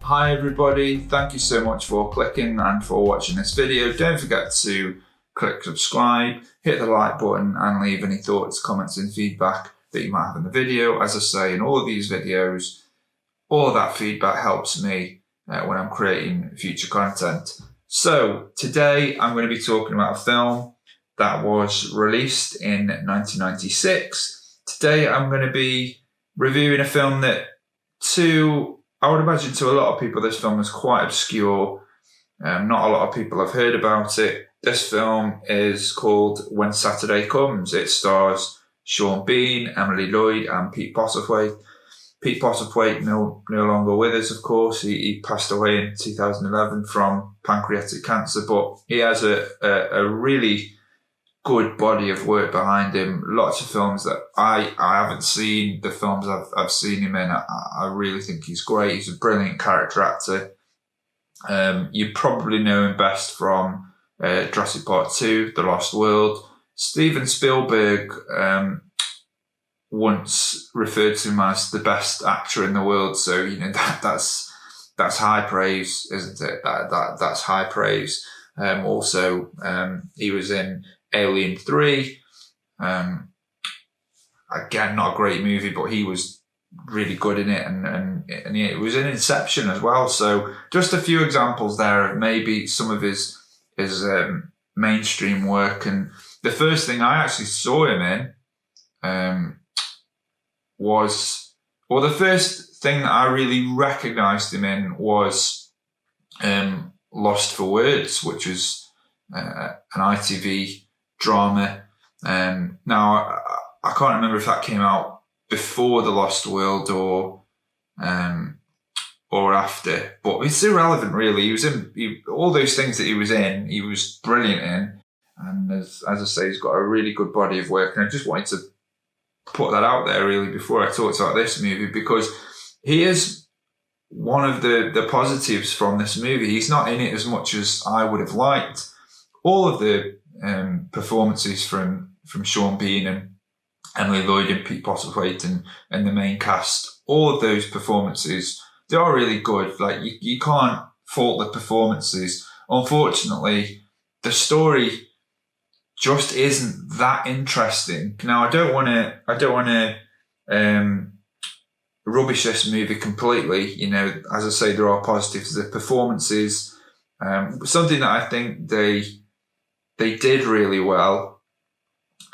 Hi everybody, thank you so much for clicking and for watching this video. Don't forget to click subscribe, hit the like button and leave any thoughts, comments and feedback that you might have in the video. As I say in all of these videos, all of that feedback helps me when I'm creating future content. So today I'm going to be talking about a film that was released in 1996. Today I'm going to be reviewing a film that I would imagine to a lot of people this film is quite obscure. Not a lot of people have heard about it. This film is called When Saturday Comes. It stars Sean Bean, Emily Lloyd and Pete Postlethwaite. Pete Postlethwaite no longer with us, of course. He passed away in 2011 from pancreatic cancer, but he has a really good body of work behind him. Lots of films that I haven't seen. The films I've seen him in, I really think he's great. He's a brilliant character actor. You probably know him best from Jurassic Park 2, The Lost World. Steven Spielberg once referred to him as the best actor in the world, so you know that's high praise, isn't it? That's high praise. Also, he was in Alien 3. Again, not a great movie, but he was really good in it, and it was in Inception as well. So just a few examples there of maybe some of his mainstream work. And the first thing I actually saw him in the first thing that I really recognised him in was Lost for Words, which was an ITV drama. Now I can't remember if that came out before The Lost World or after, but it's irrelevant really. He was in all those things that he was brilliant in, and as I say, he's got a really good body of work, and I just wanted to put that out there really before I talked about this movie, because he is one of the positives from this movie. He's not in it as much as I would have liked. All of the performances from Sean Bean and Emily Lloyd and Pete Postlethwaite and the main cast, all of those performances, they are really good. Like you can't fault the performances. Unfortunately, the story just isn't that interesting. Now, I don't want to rubbish this movie completely. You know, as I say, there are positives. The performances, something that I think they did really well.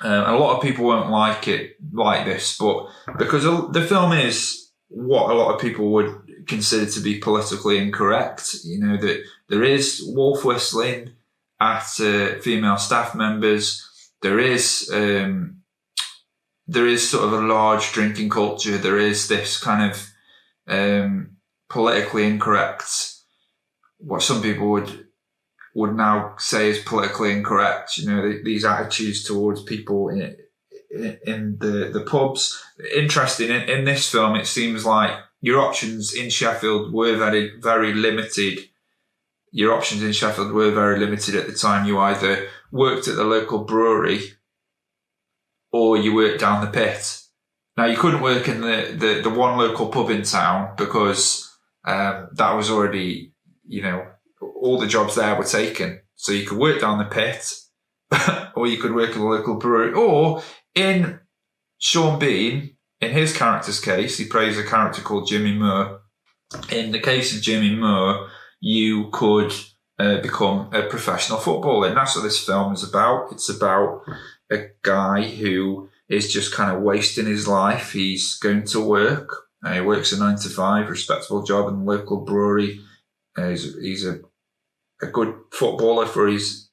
A lot of people won't like it like this, but because the film is what a lot of people would consider to be politically incorrect. You know, that there is wolf whistling at female staff members. There is sort of a large drinking culture. There is this kind of politically incorrect, what some people would now say is politically incorrect. You know, these attitudes towards people in the pubs. Interesting. In this film, it seems like your options in Sheffield were very, very limited. Your options in Sheffield were very limited at the time. You either worked at the local brewery or you worked down the pit. Now, you couldn't work in the one local pub in town because that was already, you know, all the jobs there were taken. So you could work down the pit or you could work at the local brewery. Or in Sean Bean, in his character's case, he plays a character called Jimmy Muir. In the case of Jimmy Muir, you could become a professional footballer. And that's what this film is about. It's about a guy who is just kind of wasting his life. He's going to work. He works a 9 to 5, respectable job in the local brewery. He's a good footballer for his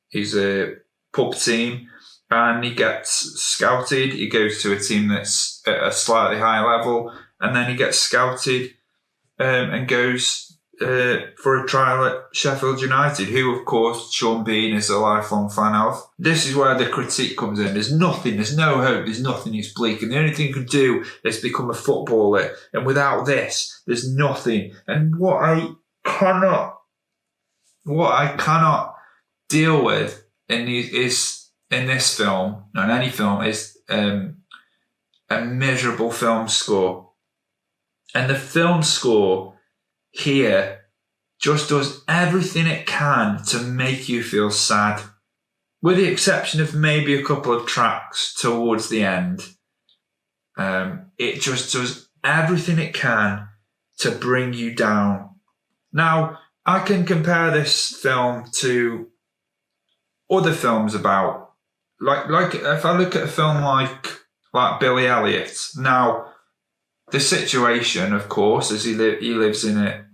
pub team. And he gets scouted. He goes to a team that's at a slightly higher level. And then he gets scouted and goes for a trial at Sheffield United, who, of course, Sean Bean is a lifelong fan of. This is where the critique comes in. There's nothing, there's no hope, there's nothing, it's bleak. And the only thing you can do is become a footballer. And without this, there's nothing. And what I cannot deal with in this film, and any film, is a miserable film score. And the film score here just does everything it can to make you feel sad, with the exception of maybe a couple of tracks towards the end. It just does everything it can to bring you down. Now, I can compare this film to other films about, like if I look at a film like Billy Elliot. Now, the situation, of course, is he lives in a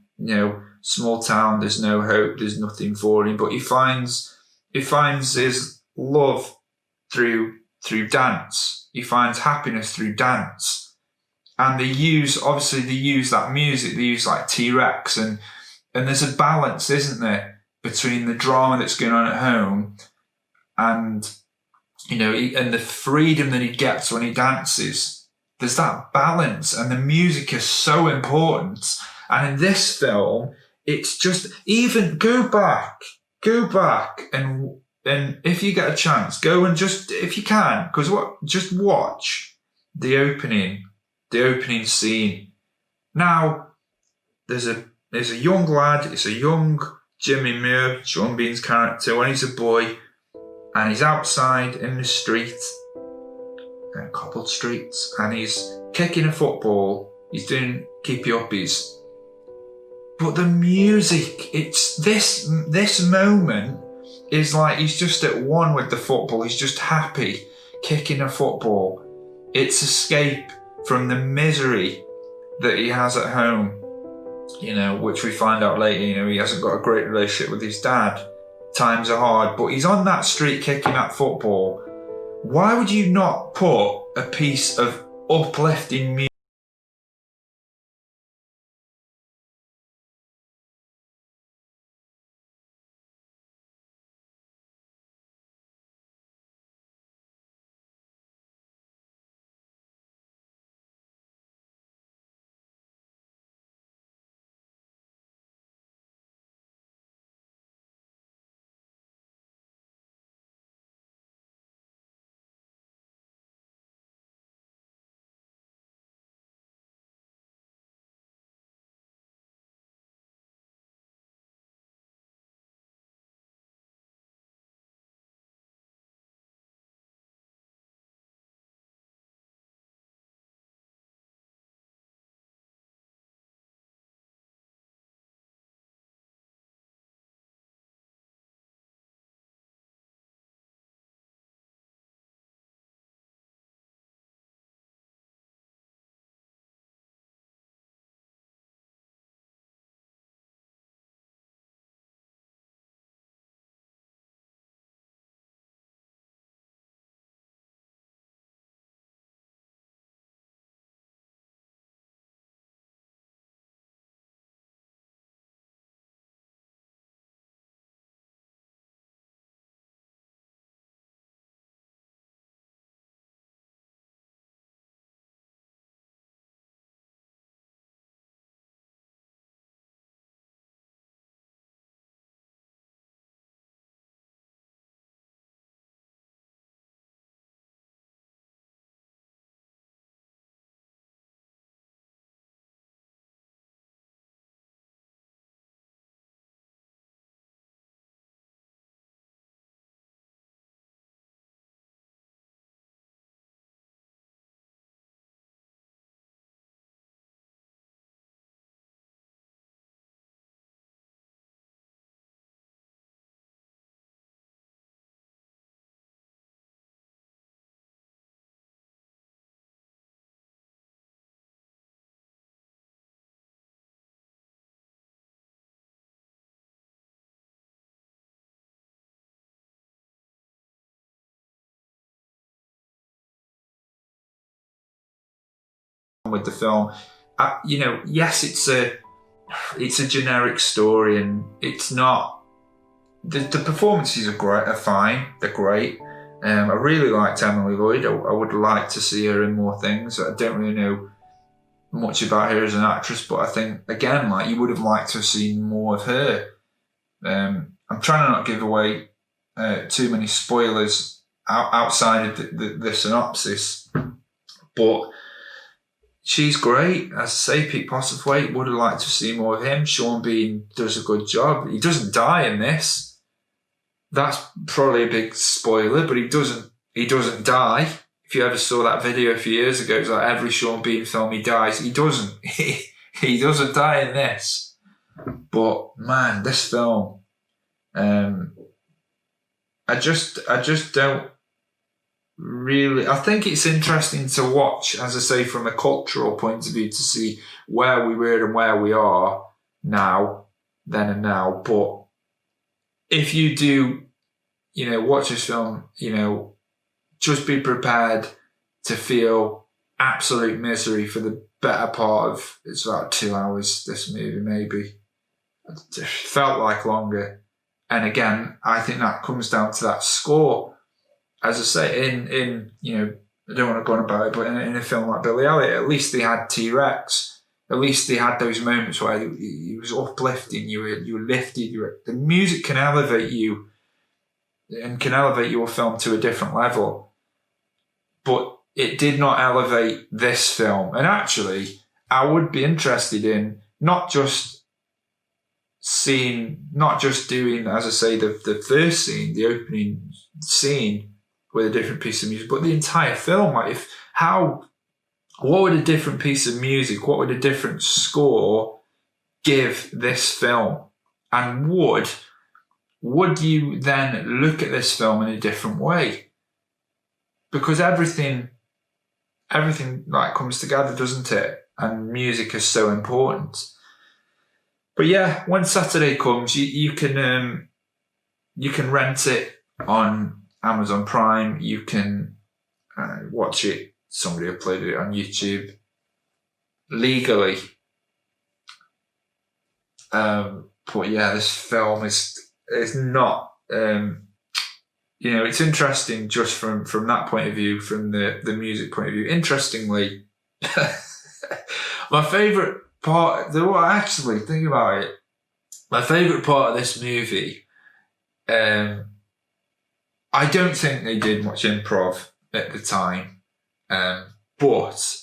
small town. There's no hope. There's nothing for him. But he finds his love through dance. He finds happiness through dance. And they use that music. They use like T-Rex, and there's a balance, isn't there, between the drama that's going on at home and and the freedom that he gets when he dances. There's that balance, and the music is so important. And in this film, it's just, even go back and if you get a chance, go and just, if you can, just watch the opening scene. Now, there's a young lad, it's a young Jimmy Muir, Sean Bean's character, when he's a boy, and he's outside in the street, cobbled streets, and he's kicking a football. He's doing keepy-uppies. But the music, it's this moment is like he's just at one with the football. He's just happy kicking a football. It's escape from the misery that he has at home, which we find out later. He hasn't got a great relationship with his dad. Times are hard, but he's on that street kicking that football. Why would you not put a piece of uplifting music with the film. Yes, it's a generic story, and it's not. The performances are fine. They're great. I really liked Emily Lloyd. I would like to see her in more things. I don't really know much about her as an actress, but I think, again, you would have liked to have seen more of her. I'm trying to not give away too many spoilers outside of the synopsis, but she's great. As I say, Pete Postlethwaite, would have liked to see more of him. Sean Bean does a good job. He doesn't die in this. That's probably a big spoiler, but he doesn't die. If you ever saw that video a few years ago, it's like every Sean Bean film he dies. He doesn't. He doesn't die in this. But man, this film, I just don't really. I think it's interesting to watch, as I say, from a cultural point of view, to see where we were and where we are now, then and now. But if you do, watch this film, just be prepared to feel absolute misery for the better part of, it's about 2 hours, this movie, maybe. It felt like longer. And again, I think that comes down to that score. As I say, in I don't want to go on about it, but in a film like Billy Elliot, at least they had T-Rex. At least they had those moments where it was uplifting. You were lifted. The music can elevate you and can elevate your film to a different level. But it did not elevate this film. And actually, I would be interested in not just doing, as I say, the first scene, the opening scene with a different piece of music, but the entire film. Like, what would a different piece of music, what would a different score give this film? And would you then look at this film in a different way? Because everything like comes together, doesn't it? And music is so important. But yeah, when Saturday comes, you can rent it on Amazon Prime. You can watch it. Somebody uploaded it on YouTube legally. But yeah, this film is not. It's interesting just from that point of view, from the music point of view. Interestingly, my favourite part, actually, think about it, my favourite part of this movie, I don't think they did much improv at the time, but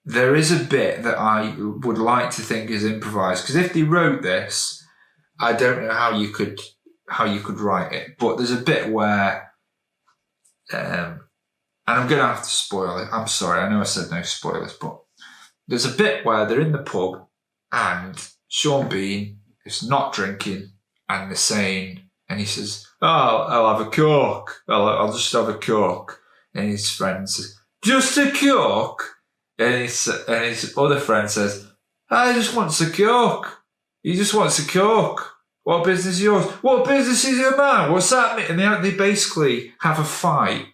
there is a bit that I would like to think is improvised, because if they wrote this, I don't know how you could write it, but there's a bit where, and I'm going to have to spoil it. I'm sorry, I know I said no spoilers, but there's a bit where they're in the pub and Sean Bean is not drinking and they're saying, and he says, "Oh, I'll have a Coke. I'll just have a Coke." And his friend says, "Just a Coke?" And his other friend says, "I just want a Coke. He just wants a Coke. What business is yours? What business is your man? What's that mean?" And they basically have a fight.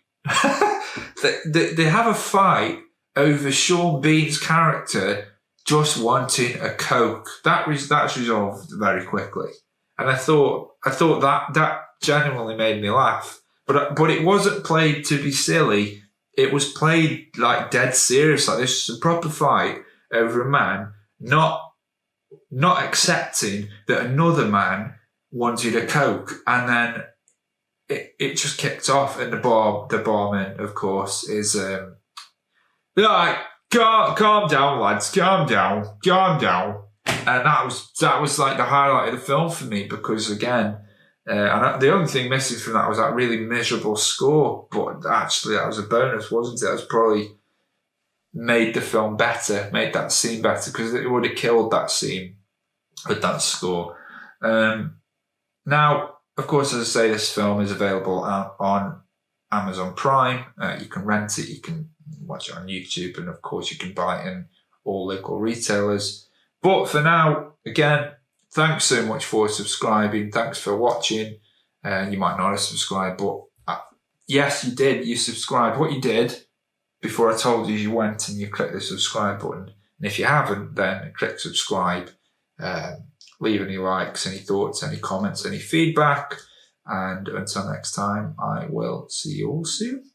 they have a fight over Sean Bean's character just wanting a Coke. That's resolved very quickly. And I thought that genuinely made me laugh. But it wasn't played to be silly. It was played like dead serious. Like, this is a proper fight over a man not accepting that another man wanted a Coke. And then it just kicked off, and the barman, of course, is like, calm down, lads, calm down. And that was like the highlight of the film for me, because again, and the only thing missing from that was that really miserable score. But actually, that was a bonus, wasn't it? That was probably made the film better, made that scene better, because it would have killed that scene with that score. Now, of course, as I say, this film is available on Amazon Prime. You can rent it, you can watch it on YouTube, and of course you can buy it in all local retailers. But for now, again, thanks so much for subscribing. Thanks for watching. You might not have subscribed, but yes, you did. You subscribed. What you did before I told you went and you clicked the subscribe button. And if you haven't, then click subscribe. Leave any likes, any thoughts, any comments, any feedback. And until next time, I will see you all soon.